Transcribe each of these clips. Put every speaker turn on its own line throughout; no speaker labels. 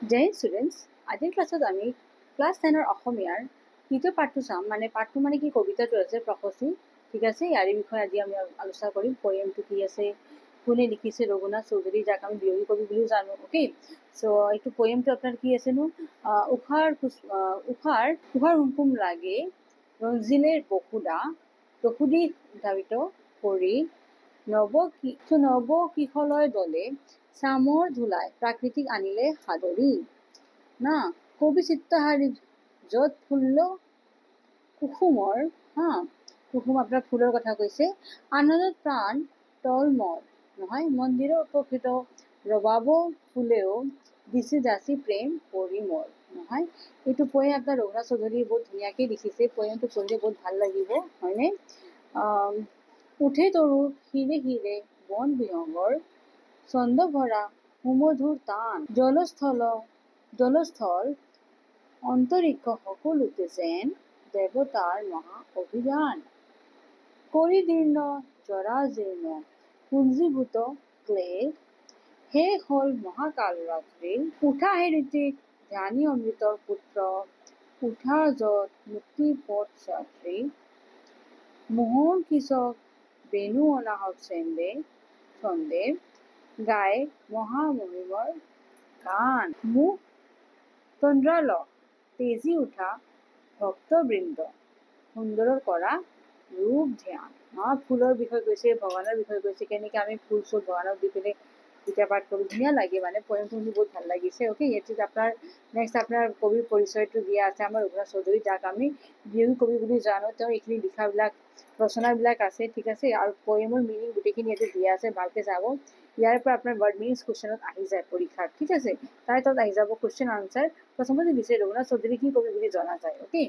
জয় students, আজিৰ ক্লাছত আমি ক্লাছ 10ৰ অসমীয়াৰ তৃতীয় পাঠটো চাম। পাঠটো কি কবিতাটো আছে প্ৰশস্তি, ঠিক আছে। ইয়াৰে বিষয়ে আজি আমি আলোচনা কৰিম। পয়েমটো কি আছে, কোনে লিখিছে, ৰঘুনাথ চৌধুৰী, যাক আমি বিৰহী কবি বুলিও জানো। অ'কে, চ' এইটো পয়েমটো আপোনাৰ কি আছেনো, উষাৰ হুকুম লাগে ৰঞ্জিলেৰ বসুদা, দসুদি ধাবিত কৰি নৱ কিশলয় দলে চামৰ ধুলাই প্ৰাকৃতিক আনিলে সাদৰী না। কবি চিত্তহাৰী য'ত ফুল্ল কুসুমৰ, কুসুম আপোনাৰ ফুলৰ কথা কৈছে, আনন্দত প্ৰাণ টলমল নহয়, মন্দিৰৰ উপকৃত ৰবাব ফুলেও দিছে যাচি প্ৰেম পৰিমল নহয়। এইটো পয়েম আপোনাৰ ৰঘুনাথ চৌধুৰী বহুত ধুনীয়াকৈ লিখিছে। পয়েমটো পঢ়িলে বহুত ভাল লাগিব, হয়নে? উঠে তৰু শিৰে শিৰে বন বিহংগৰ, ছন্দ ভৰা সুমধুৰ তান, জলস্থল অন্তৰিক্ষ সকলোতে যেন দেৱতাৰ মহা অভিযান, কৰি দীৰ্ণ জৰাজীৰ্ণ পুঞ্জীভূত ক্লেশ, শেষ হ'ল মহাকাল ৰাত্ৰি, উঠা হে ঋতিক ধ্যানী অমৃতৰ পুত্ৰ, উঠা যত মুক্তি পথ যাত্ৰী, মোহন কৃষক বেণু অনাহক ছন্দে, গায় মহামহিমৰ গান, মুখ তন্দ্ৰালক তেজি উঠা ভক্তবৃন্দ, সুন্দৰৰ কৰা ৰূপ ধ্যান। ফুলৰ বিষয়ে কৈছে, ভগৱানৰ বিষয়ে কৈছে, কেনেকৈ আমি ফুল চুল ভগৱানক দি পেলাই গীতা পাঠ কৰোঁ, ধুনীয়া লাগে। পয়েমটো শুনি বহুত ভাল লাগিছে। অ'কে, ইয়াত আপোনাৰ নেক্সট আপোনাৰ কবিৰ পৰিচয়টো দিয়া আছে আমাৰ ৰঘুনাথ চৌধুৰী, যাক আমি বিৰহী কবি বুলি জানো। তেওঁ এইখিনি লিখাবিলাক ৰচনাবিলাক আছে, ঠিক আছে। আৰু পয়েমৰ মিনিং গোটেইখিনি ইয়াতে দিয়া আছে, ভালকৈ চাব। ইয়াৰ পৰা আপোনাৰ ৱাৰ্ড মিনিংছ কুৱেশ্যনত আহি যায় পৰীক্ষাত, ঠিক আছে। তাৰ তলত আহি যাব কুৱেশ্যন আনচাৰ। প্ৰথমতে দিছে ৰঘুনাথ চৌধুৰী কি কবি বুলি জনা যায়। অ'কে,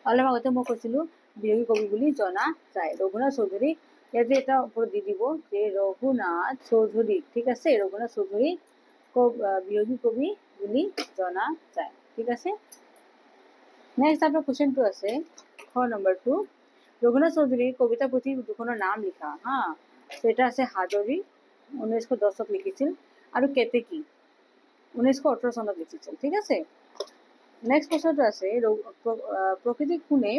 অলপ আগতে মই কৈছিলোঁ বিৰহী কবি বুলি জনা যায়। ৰঘুনাথ চৌধুৰীক ইয়াতে এটা ওপৰত দি দিব যে ৰঘুনাথ চৌধুৰী, ঠিক আছে, ৰঘুনাথ চৌধুৰীক বিৰহী কবি বুলি জনা যায়, ঠিক আছে। নেক্সট আপোনাৰ কুৱেশ্যনটো আছে খ নম্বৰ 2, ৰঘুনাথ চৌধুৰীৰ কবিতা পুথি দুখনৰ নাম লিখা। এটা আছে সাদৰী, 1910 লিখিছিল, আৰু কেতেকী 1918 চনত লিখিছিল, ঠিক আছে। নেক্সট প্ৰশ্নটো আছে প্ৰকৃতিক কোনে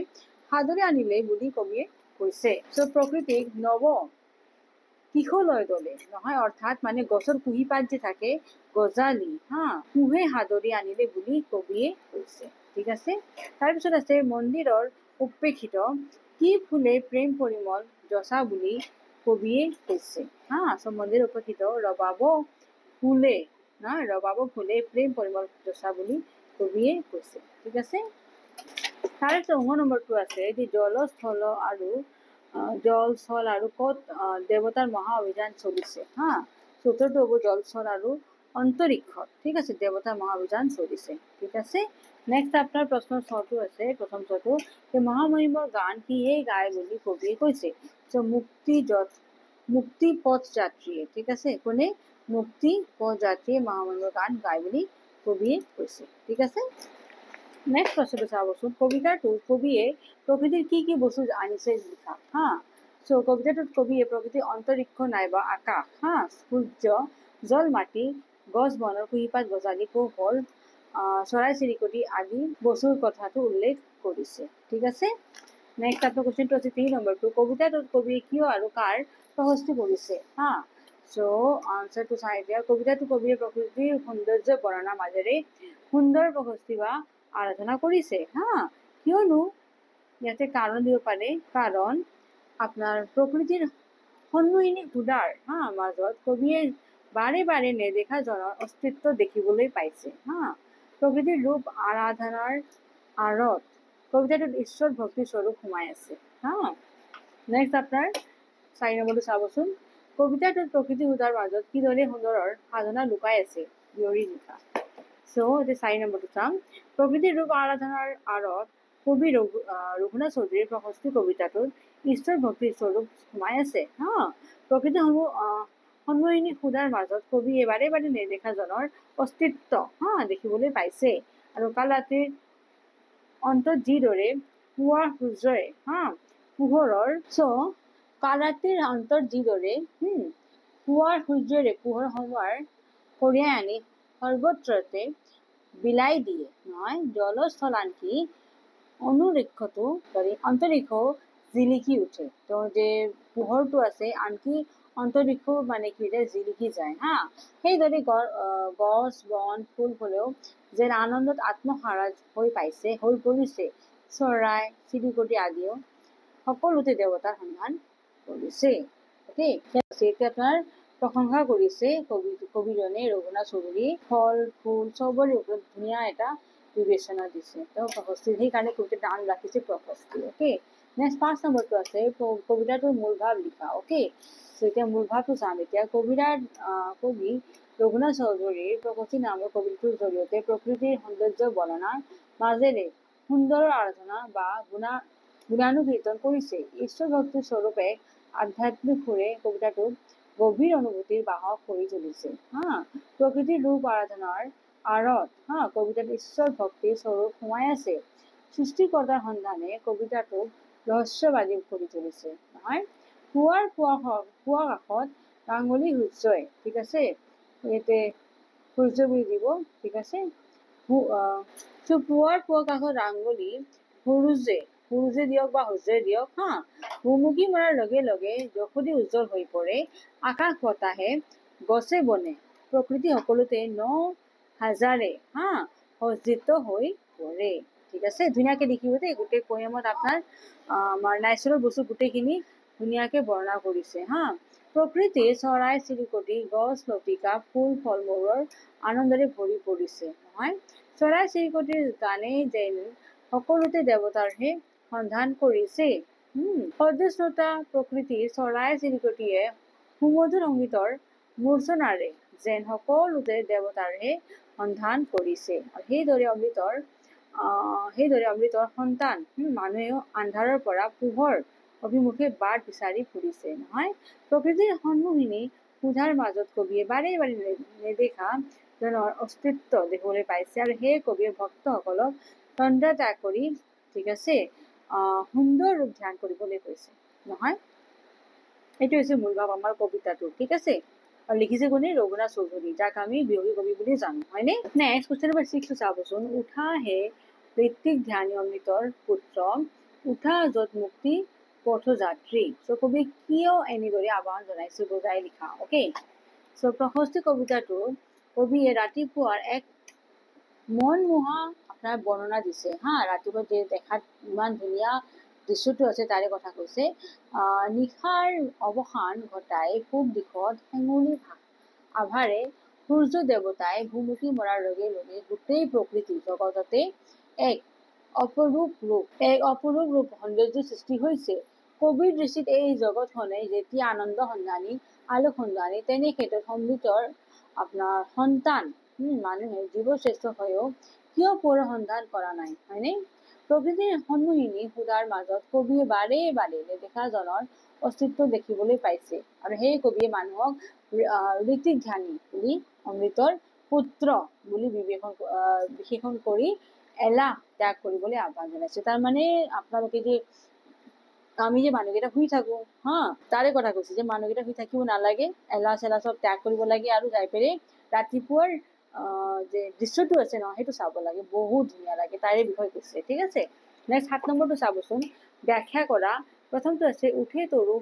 সাদৰী আনিলে বুলি কবিয়ে কৈছে। চ' প্ৰকৃতিক নৱ কিশলয় দলে নহয়, অৰ্থাৎ গছৰ কুঁহিপাত যে থাকে গজালি, কুঁহে সাদৰী আনিলে বুলি কবিয়ে কৈছে, ঠিক আছে। তাৰপিছত আছে মন্দিৰৰ উপেক্ষিত কি ফুলে প্ৰেম পৰিমল যচা বুলি কবিয়ে কৈছে। চ' মন্দিৰৰ উপেক্ষিত ৰবাব ফুলে প্ৰেম পৰিমল যচা বুলি কবিয়ে কৈছে, ঠিক আছে। তাৰ 4 নম্বৰটো আছে যে জল স্থল আৰু ক'ত দেৱতাৰ মহা অভিযান চলিছে। চতুৰ্থটো হ'ব জল স্থল আৰু অন্তৰীক্ষত, ঠিক আছে, দেৱতাৰ মহা অভিযান চলিছে, ঠিক আছে। নেক্সট আপোনাৰ প্ৰশ্ন 6টো আছে, প্ৰথম 6টো যে মহামহিমৰ গান কিহে গায় বুলি কবিয়ে কৈছে। চ' মুক্তি পথ যাত্ৰীয়ে, ঠিক আছে, কোনে মুক্তি পথ যাত্ৰীয়ে মহামহিমৰ গান গায় বুলি কবিয়ে কৈছে, ঠিক আছে। নেক্সট প্ৰশ্নটো চাবচোন, কবিতাটোত কবিয়ে প্ৰকৃতিৰ কি বস্তু আনিছে লিখা। চ' কবিতাটোত কবিয়ে প্ৰকৃতিৰ অন্তৰিক্ষ নাইবা আকাশ, সূৰ্য, জল, মাটি, গছ বনৰ কুঁহিপাত গজালি, কৌশল, চৰাই চিৰিকটি আদি বস্তুৰ কথাটো উল্লেখ কৰিছে, ঠিক আছে। নেক্সট আপোনাৰ কুৱেশ্যনটো আছে 3 নম্বৰটো, কবিতাটোত কবিয়ে কিয় আৰু কাৰ প্ৰশস্তি কৰিছে। চ' আনচাৰটো চাই দিয়া। কবিতাটো কবিয়ে প্ৰকৃতিৰ সৌন্দৰ্য বৰ্ণনাৰ মাজেৰে সুন্দৰ প্ৰশস্তি বা আৰাধনা কৰিছে। কিয়নো ইয়াতে কাৰণ দিব পাৰে, কাৰণ আপোনাৰ প্ৰকৃতিৰ সন্মোহিনী সুদাৰ মাজত কবিয়ে বাৰে বাৰে নেদেখা জনৰ অস্তিত্ব দেখিবলৈ পাইছে। প্ৰকৃতিৰ ৰূপ আৰাধনাৰ আঁৰত কবিতাটোত ঈশ্বৰ ভক্তিৰ স্বৰূপ সোমাই আছে। নেক্সট আপোনাৰ 4 নম্বৰটো চাবচোন, কবিতাটোত প্ৰকৃতি সুদাৰ মাজত কিদৰে সুন্দৰৰ সাধনা লুকাই আছে, বিৱৰি লিখা। চ' এতিয়া 4 নম্বৰটো চাম, প্ৰকৃতিৰ ৰূপ আৰাধনাৰ আঁৰত কবি ৰঘুনাথ চৌধুৰীৰ প্ৰশস্তি কবিতাটোত ঈশ্বৰ ভক্তিৰ স্বৰূপ সোমাই আছে। প্ৰকৃতি সন্মোহিনী সুদাৰ মাজত কবিয়ে বাৰে বাৰে নেদেখা জনৰ অস্তিত্ব দেখিবলৈ পাইছে। আৰু কাল ৰাতিৰ অন্তত যিদৰে পুৱাৰ সূৰ্যই পোহৰৰ, চ' কাল ৰাতিৰ অন্তত যিদৰে পুৱাৰ সূৰ্যৰে পোহৰ সময় কঢ়িয়াই আনি সৰ্বত্ৰতে বিলাই দিয়ে নহয়। জলস্থল আনকি অন্তৰীক্ষও জিলিকি উঠে। তো যে পোহৰটো আছে আনকি অন্তৰীক্ষ মানে কি জিলিকি যায় হা। সেইদৰে গছ বন ফুল হলেও যেন আনন্দত আত্মহাৰা হৈ পৰিছে। চৰাই চিৰিকটি আদিও সকলোতে দেৱতাৰ সন্ধান কৰিছে। অ'কে, এতিয়া আপোনাৰ প্ৰশংসা কৰিছে কবিজনে ৰঘুনাথ চৌধুৰী। ফল ফুল চবৰে ওপৰত ধুনীয়া এটা বিবেচনা দিছে। তেওঁ প্ৰশস্তি সেইকাৰণে কবিতাৰ নাম ৰাখিছে প্ৰশস্তি। অ'কে, নেক্সট 5 নম্বৰটো আছে কবিতাটোৰ মূল ভাৱ লিখা। অ'কে, এতিয়া মূল ভাৱটো চাম। এতিয়া কবি ৰঘুনাথ চৌধুৰীৰ প্ৰশস্তি নামৰ কবিতাটোৰ জৰিয়তে প্ৰকৃতিৰ সৌন্দৰ্য বৰ্ণনাৰ মাজেৰে সুন্দৰৰ আৰাধনা বা গুণানুকীৰ্তন কৰিছে। ঈশ্বৰ ভক্তিৰ স্বৰূপে আধ্যাত্মিক সুৰে কবিতাটোক গভীৰ অনুভূতিৰ বাহক কৰি তুলিছে হা। প্ৰকৃতিৰ ৰূপ আৰাধনাৰ আঁৰত কবিতাত ঈশ্বৰ ভক্তিৰ স্বৰূপ সোমাই আছে। সৃষ্টিকৰ্তাৰ সন্ধানে কবিতাটোক ৰহস্যবাদী কৰি তুলিছে নহয়। পুৱা কাষত ৰাংগলী সূৰ্যই, ঠিক আছে, ইয়াতে সূৰ্য বুলি দিব, ঠিক আছে। পুৱা কাষত ৰাংগলী সূৰুজে দিয়ক বা সূৰ্যই দিয়ক হা। ভুমুকি মৰাৰ লগে লগে যশোদী উজ্জ্বল হৈ পৰে। আকাশ বতাহে গছে বনে প্ৰকৃতি সকলোতে ৯,০০০ সজ্জিত হৈ পৰে। ঠিক আছে, ধুনীয়াকে দেখিব দেই। গোটেই পয়েমত আপোনাৰ আমাৰ নেচাৰেল বস্তু গোটেইখিনি ধুনীয়াকে বৰ্ণনা কৰিছে হা। প্ৰকৃতিৰ চৰাই চিৰিকটি গছ লতিকা ফুল ফল মূলৰ আনন্দৰে ভৰি পৰিছে নহয়। চৰাই চিৰিকটিৰ গানে যেন সকলোতে দেৱতাৰহে সন্ধান কৰিছে। সদস্যতা প্ৰকৃতিৰ চৰাই চিৰিকটিয়ে সুমধুৰ সংগীতৰ মূৰ্ছনাৰে যেন সকলোতে দেৱতাৰহে সন্ধান কৰিছে। আৰু সেইদৰে অমৃতৰ সন্তান মানুহেও আন্ধাৰৰ পৰা পোহৰ অভিমুখে বাট বিচাৰি ফুৰিছে নহয়। প্ৰকৃতিৰ সন্মুখীনী সুধাৰ মাজত কবিয়ে বাৰে বাৰে নেদেখা জনৰ অস্তিত্ব দেখিবলৈ পাইছে। আৰু সেই কবিয়ে ভক্তসকলক তন্দ্ৰা ত্যাগ কৰি, ঠিক আছে, সুন্দৰ ৰূপ ধ্যান কৰিবলৈ কৈছে নহয়। এইটো হৈছে মূল ভাৱ আমাৰ কবিতাটো, ঠিক আছে। আৰু লিখিছে কোনে? ৰঘুনাথ চৌধুৰী, যাক আমি বিয়োগী কবি বুলি জানো, হয়নে? নেক্সট কুৱেশ্যন নম্বৰ 6 চাবচোন। উঠা হে ঋত্বিক ধ্যানী অমৃতৰ পুত্ৰ, উঠা য'ত মুক্তি পথযাত্ৰী। কবি কিয় এনেদৰে আহ্বান জনাইছে বুজাই লিখা। অ'কে, প্ৰশস্তি কবিতাটো কবিয়ে ৰাতিপুৱাৰ এক মনমোহা আপোনাৰ বৰ্ণনা দিছে হা। ৰাতিপুৱা যে দেখাত ইমান ধুনীয়া দৃশ্যটো আছে তাৰে কথা কৈছে। নিশাৰ অৱসান ঘটাই পূব দিশত হেঙুলি আভাৰে সূৰ্য দেৱতাই ভুমুকি মৰাৰ লগে লগে গোটেই প্ৰকৃতি জগততে এক অপৰূপ ৰূপ সৌন্দৰ্য সৃষ্টি হৈছে। কবিৰ দৃষ্টিত এই জগতখনে যেতিয়া আনন্দ সন্ধানী আলোক সন্ধানী, তেনে ক্ষেত্ৰত সমৃদ্ধৰ আপোনাৰ সন্তান মানুহে জীৱশ্ৰেষ্ঠ হৈও কিয় পৰ সন্ধান কৰা নাই, হয়নে? প্ৰকৃতিৰ সন্মুখীনী সুধাৰ মাজত কবিয়ে বাৰে বাৰে নেদেখা জনৰ অস্তিত্ব দেখিবলৈ পাইছে। আৰু সেই কবিয়ে মানুহক ঋত্বিক ধ্যানী বুলি অমৃতৰ পুত্ৰ বুলি বিশেষণ কৰি এলাহ ত্যাগ কৰিবলৈ আহ্বান জনাইছে। তাৰমানে আপোনালোকে যে আমি যে মানুহকেইটা শুই থাকো হা, তাৰে কথা কৈছে যে মানুহকেইটা শুই থাকিব নালাগে, এলাহ চেলাহ চব ত্যাগ কৰিব লাগে আৰু যাই পেলাই ৰাতিপুৱাৰ যে দৃশ্যটো আছে ন সেইটো চাব লাগে, বহুত ধুনীয়া লাগে, তাৰে বিষয়ে কৈছে, ঠিক আছে। নেক্সট 7 নম্বৰটো চাবচোন। ব্যাখ্যা কৰা। প্ৰথমটো আছে উঠে তৰু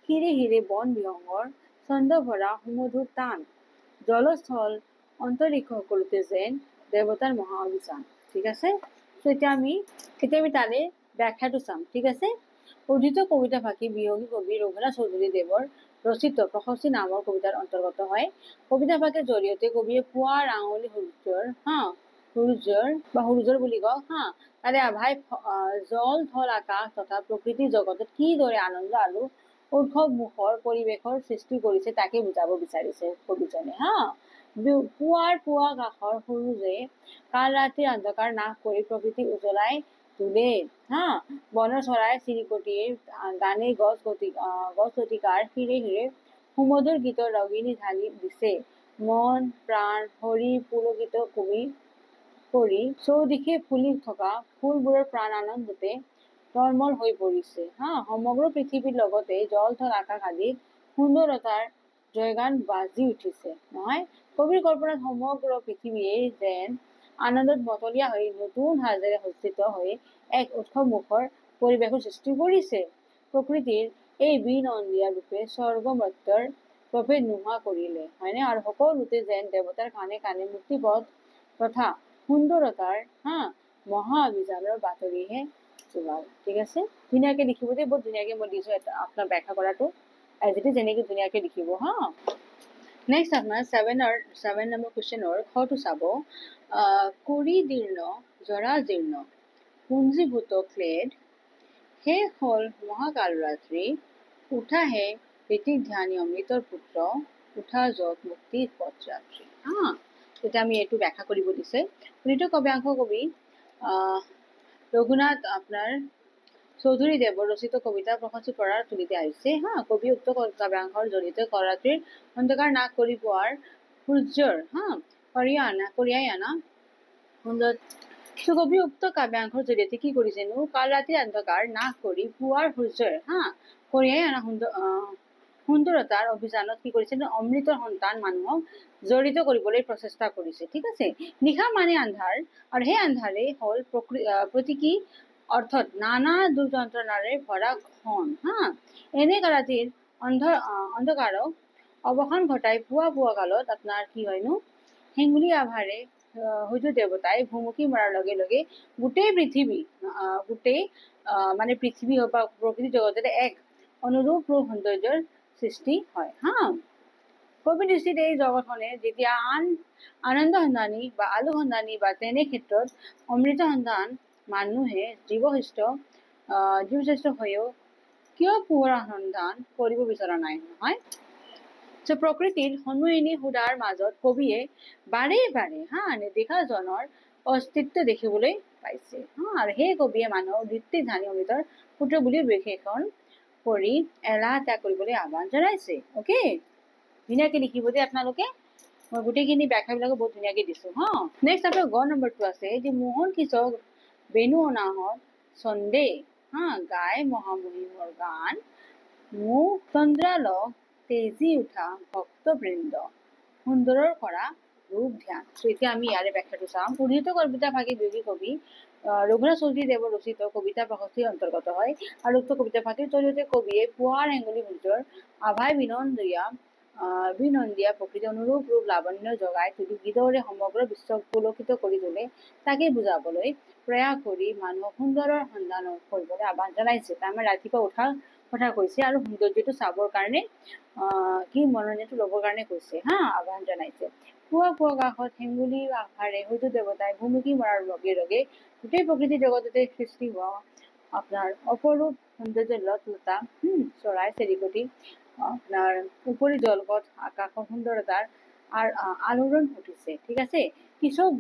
হিৰে হিৰে বন বিহংগৰ ছন্দ ভৰা সুমধুৰ তান, জলস্থল অন্তৰীক্ষ সকলোতে যেন দেৱতাৰ মহা অভিযান। ঠিক আছে, এতিয়া আমি তাৰে ব্যাখ্যাটো চাম, ঠিক আছে। উদ্ধৃত কবিতা ফাঁকি বিয়োগী কবি ৰঘুনাথ চৌধুৰী দেৱৰ ৰচিত প্ৰশস্তি নামৰ কবিতাৰ অন্তৰ্গত হয়। কবিতা ফাঁকিৰ জৰিয়তে কবিয়ে পুৱা ৰাঙলী সূৰ্যৰ বুলি কওক হা, তাৰে আভাই জল থল আকাশ তথা প্ৰকৃতিৰ জগতত কিদৰে আনন্দ আৰু উৎসৱ মুখৰ পৰিৱেশৰ সৃষ্টি কৰিছে তাকে বুজাব বিচাৰিছে কবিজনে হা। পুৱা কাষৰ সূৰুজে কাল ৰাতিৰ অন্ধকাৰ নাশ কৰি প্ৰকৃতি উজ্বলাই তোলে হা। বনৰ চৰাই চিৰিকটিৰ গানে গছ লতিকাৰ হিৰে হিৰে সুমধুৰ গীতৰ ৰগিনী ঢালি দিছে। মন প্ৰাণ হৰি পুলকিত কৰি চৌদিশে ফুলি থকা ফুলবোৰৰ প্ৰাণ আনন্দতে তলমল হৈ পৰিছে হা। সমগ্ৰ পৃথিৱীৰ লগতে জল থল আকাশ আদিত সুন্দৰতাৰ জয়গান বাজি উঠিছে নহয়। কবিৰ কল্পনাত সমগ্ৰ পৃথিৱীয়ে যেন আনন্দত মতলীয়া হৈ নতুন সাজেৰে সজ্জিত হৈ এক উৎসৱমুখৰ পৰিৱেশৰ সৃষ্টি কৰিছে। প্ৰকৃতিৰ এই বিনন্দীয়া ৰূপে স্বৰ্গমৰ্ত্যৰ প্ৰভেদ নোহোৱা কৰিলে, হয়নে? আৰু সকলোতে যেন দেৱতাৰ কাণে কাণে মুক্তিপথ তথা সুন্দৰতাৰ মহা অভিযানৰ বাতৰিহে যোগাল। ঠিক আছে, ধুনীয়াকে লিখিব দেই, বহুত ধুনীয়াকে মই দিছো আপোনাৰ ব্যাখ্যা কৰাটো এজ ইট ইজ এনেকে ধুনীয়াকে লিখিব হা। নেক্সট আপোনাৰ 7 নম্বৰ কুৱেশ্যনৰ খটো চাব। কৰি দীৰ্ণ জৰা জীৰ্ণ পুঞ্জীভূত ক্লেদ শেষ হ'ল মহাকাল ৰাত্ৰি উঠাহে ঋতিক ধ্যানী অমৃতৰ পুত্ৰ উঠা যত মুক্তি পথ যাত্ৰী। তেতিয়া আমি এইটো ব্যাখ্যা কৰিব দিছে। উন্নীত কাব্যাংশ কবি ৰঘুনাথ আপোনাৰ চৌধুৰী দেৱৰ ৰচিত কবিতা প্ৰকাশিত কৰাৰ তুলিতে আহিছে। কবি উক্ত কাব্যাংশৰ জড়িত কৰাত্ৰিৰ অন্ধকাৰ নাশ কৰি পোৱাৰ সূৰ্যৰ কঢ়িয়াই অনা সুন্দৰ। কবি উক্ত কাব্যাংশৰ জৰিয়তে কি কৰিছেনো? কাল ৰাতিৰ অন্ধকাৰ নাশ কৰি পুৱাৰ সূৰ্যৰ কঢ়িয়াই অনা সুন্দৰতাৰ অভিযানত কি কৰিছে? অমৃতৰ সন্তান মানুহক জড়িত কৰিবলৈ প্ৰচেষ্টা কৰিছে। ঠিক আছে, নিশা মানে আন্ধাৰ আৰু সেই আন্ধাৰে হ'ল প্ৰতীকী অৰ্থত নানা দুৰ্যন্ত্ৰণাৰে ভৰা ক্ষণ। এনে ৰাতিৰ অন্ধকাৰক অৱসান ঘটাই পুৱা কালত আপোনাৰ কি হয়নো? হেঙুলি আভাৰে সূৰ্য দেৱতাই ভুমুকি মৰাৰ লগে লগে গোটেই পৃথিৱী মানে পৃথিৱী হওক বা প্ৰকৃতি জগততে এক অনুৰূপ সৌন্দৰ্যৰ সৃষ্টি হয়। কবিৰ দৃষ্টিত এই জগতখনে যেতিয়া আনন্দ সন্ধানী বা আলো সন্ধানী বা তেনে ক্ষেত্ৰত অমৃত সন্ধান মানুহে জীৱশ্ৰেষ্ঠ হৈও কিয় পোহৰৰ সন্ধান কৰিব বিচৰা নাই নহয়? প্ৰকৃতিৰ সন্মুখীন সুধাৰ মাজত কবিয়ে বাৰে বাৰে নেদেখা জনৰ অস্তিত্ব দেখিবলৈ পাইছে। আৰু সেই কবিয়ে মানুহক ঋতিক ধ্যানী অমৃতৰ পুত্ৰ বুলি বিশেষণ কৰি এলাহ ত্যাগ কৰিবলৈ আহ্বান জনাইছে। অকে, ধুনীয়াকে লিখিব দেই আপোনালোকে। মই গোটেইখিনি ব্যাখ্যাবিলাকো বহুত ধুনীয়াকে দিছো। নেক্সট আপোনাৰ গ নম্বৰটো আছে যে মোহন কৃষক বেনু অনাহত চন্দে গাই মহামহিমৰ গান মুখ চন্দ্ৰালক তেজি উঠা ভক্তবৃন্দ সুন্দৰৰ কৰা ৰূপ ধ্যান। এতিয়া আমি ইয়াৰে ব্যাখ্যাটো চাম। উন্নীত কবিতা ভাগে বিয়োগী কবি ৰঘুনাথ চৌধুৰী দেৱৰ ৰচিত কবিতা প্ৰকাশিৰ অন্তৰ্গত হয়। আৰু উক্ত কবিতা ভাগৰ জৰিয়তে কবিয়ে পুৱাৰ হেঙুলি সূৰ্যৰ আভাই বিনন্দীয়া প্ৰকৃতি অনুৰূপ ৰূপ লাৱণ্য জগাই তুলি কিদৰে সমগ্ৰ বিশ্বক পুলকিত কৰি তোলে তাকে বুজাবলৈ প্ৰয়াস কৰি মানুহক সুন্দৰৰ সন্ধান কৰিবলৈ আহ্বান জনাইছে। তাৰমানে ৰাতিপুৱা উঠাৰ কথা কৈছে আৰু সৌন্দৰ্যটো চাবৰ কাৰণে কি মনোৰঞ্জনটো ল'বৰ কাৰণে কৈছে। আহ্বান জনাইছে। পুৱা কাষত হেঙুলি আভাৰে সূৰ্য দেৱতাই ভুমুকি মৰাৰ লগে লগে গোটেই প্ৰকৃতি জগততে সৃষ্টি হোৱা আপোনাৰ অপৰূপ সৌন্দৰ্য লতা চৰাই চিৰিকটি আপোনাৰ উপৰি জলপথ আকাশৰ সুন্দৰতাৰ আলোড়ন উঠিছে। ঠিক আছে, কৃষক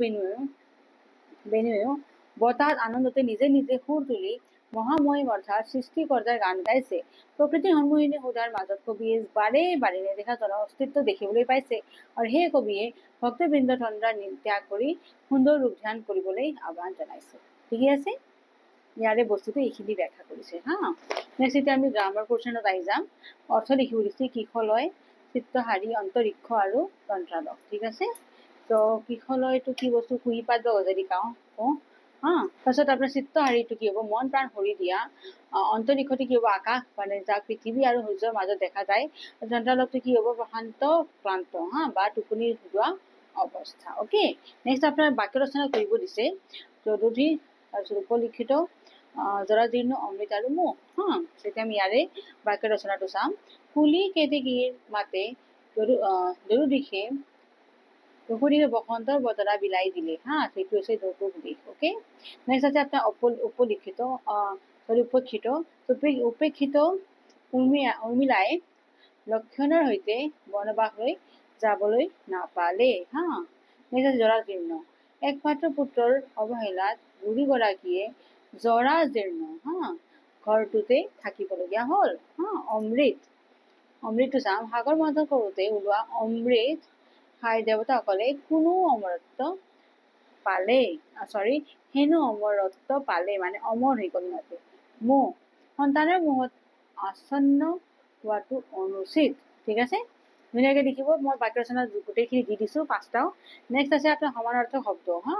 বেনুৱেও বতাহত আনন্দতে নিজে নিজে সুৰ তুলি মহামহিম অৰ্থাৎ সৃষ্টিকৰ্তাৰ গান গাইছে। প্ৰকৃতিৰ সন্মুখীন সুধাৰ মাজত কবিয়ে বাৰে বাৰে নেদেখা জনৰ অস্তিত্ব দেখিবলৈ পাইছে। আৰু সেই কবিয়ে ভক্তবৃন্দ তন্দ্ৰা ত্যাগ কৰি সুন্দৰ ৰূপ ধ্যান কৰিবলৈ আহ্বান জনাইছে। ঠিকে আছে, ইয়াৰে বস্তুটো এইখিনি ব্যাখ্যা কৰিছে। নেক্সট এতিয়া আমি গ্ৰামাৰ পোৰ্চনত আহি যাম। অৰ্থ লিখিব দিছে কিশলয় চিত্তহাৰী অন্তৰিক্ষ আৰু তন্ত্ৰালক। ঠিক আছে, তো কিশলয়টো কি বস্তু? কুঁহি পাত বা গজালি কওঁ। তাৰপিছত আপোনাৰ চিত্তহাৰীটো কি হ'ব? মন প্ৰাণ ভৰি দিয়া। অন্তৰিক্ষটো কি হ'ব? আকাশ, মানে যাক পৃথিৱী আৰু সূৰ্যৰ মাজত দেখা যায়। তন্ত্ৰালকটো কি হ'ব? প্ৰশান্ত ক্লান্ত বা টোপনি যোৱা অৱস্থা। অকে, নেক্সট আপোনাৰ বাক্য ৰচনা কৰিব দিছে। চৌধুৰী তাৰপিছত উপলিখিত জৰাজীৰ্ণ অমৃত আৰু মোহ। তেতিয়া আমি ইয়াৰে বাক্য ৰচনাটো চাম। কুলি কেতেকীৰ মাতে দুদিশে বসন্তৰ বতৰা বিলাই দিলে। সেইটো হৈছে দৈতুক দিশ। অকে, নেক্সট আছে আপোনাৰ উপেক্ষিত উৰ্মিলাই লক্ষণৰ সৈতে বনবাসলৈ যাবলৈ নাপালে। নেক্সট আছে জৰাজীৰ্ণ। একমাত্ৰ পুত্ৰৰ অৱহেলাত বুঢ়ীগৰাকীয়ে জৰাজীৰ্ণ ঘৰটোতে থাকিবলগীয়া হ'ল। অমৃতটো চাম। সাগৰ মন্থন কৰোঁতে ওলোৱা অমৃত খাই দেৱতাসকলে হেনো অমৰত্ব পালে, মানে অমৰ হৈ গ'ল সিহঁতে। মোহ, সন্তানৰ মোহত আচ্ছন্ন হোৱাটো অনুচিত। ঠিক আছে, ধুনীয়াকৈ লিখিব মই বাক্য ৰচনা গোটেইখিনি দি দিছোঁ পাঁচটাও নেক্সট আছে আপোনাৰ সমানাৰ্থক শব্দ হা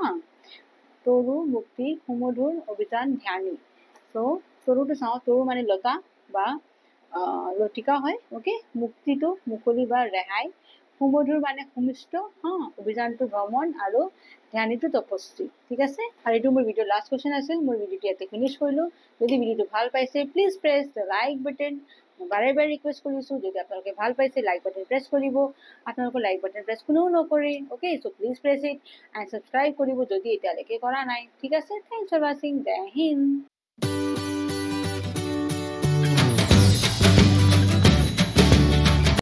তৰু মুক্তি সুমধুৰ অভিযান ধ্যানী চ' তৰুটো চাওঁ তৰু মানে লতা বা লতিকা হয় অ'কে মুক্তিটো মুকলি বা ৰেহাই সুমধুৰ মানে সুমিষ্ট হা অভিযানটো ভ্ৰমণ আৰু ধ্যানীটো তপস্বী ঠিক আছে আৰু এইটো মোৰ ভিডিঅ' লাষ্ট কুৱেশ্যন আছিল মোৰ ভিডিঅ'টো ইয়াতে ফিনিছ কৰিলোঁ যদি ভিডিঅ'টো ভাল পাইছে please press the like button মই বাৰে বাৰে ৰিকুৱেষ্ট কৰিছোঁ যদি আপোনালোকে ভাল পাইছে লাইক বাটন প্ৰেছ কৰিব আপোনালোকৰ লাইক বাটন প্ৰেছ কোনেও নকৰে okay so' please press it and subscribe কৰিব যদি এতিয়ালৈকে কৰা নাই ঠিক আছে থেংকছ ফৰ ৱাচিং জয় হিন্দ